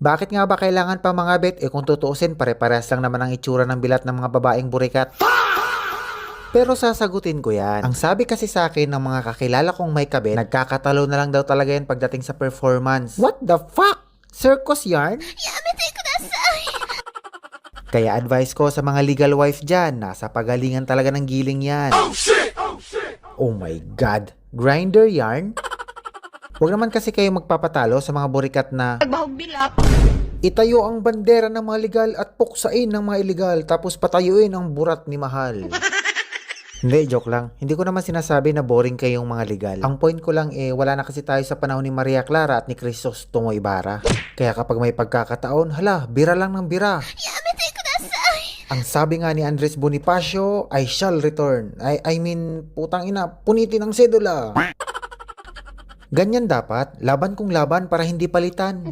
Bakit nga ba kailangan pa mga bet? Eh kung tutuusin, pare-parehas lang naman ang itsura ng bilat ng mga babaeng burikat. Pero sasagutin ko yan. Ang sabi kasi sa akin ng mga kakilala kong may kabit, nagkakatalo na lang daw talaga yan pagdating sa performance. What the fuck? Circus yarn? Yamete kudasai! Kaya advice ko sa mga legal wife dyan, nasa pagalingan talaga ng giling yan. Oh shit! Oh shit! Oh my God! Grinder yarn? Huwag naman kasi kayo magpapatalo sa mga burikat na Nagbahog bilap! itayo ang bandera ng mga legal at puksain ng mga illegal tapos patayuin ang burat ni Mahal. Hindi, joke lang. Hindi ko naman sinasabi na boring kayong mga legal. Ang point ko lang wala na kasi tayo sa panahon ni Maria Clara at ni Crisostomo Ibarra. Kaya kapag may pagkakataon, hala, bira lang ng bira. Yamete kudasai! Ang sabi nga ni Andres Bonifacio, I shall return. I mean, putang ina, punitin ang sedula. Ganyan dapat, laban kung laban para hindi palitan.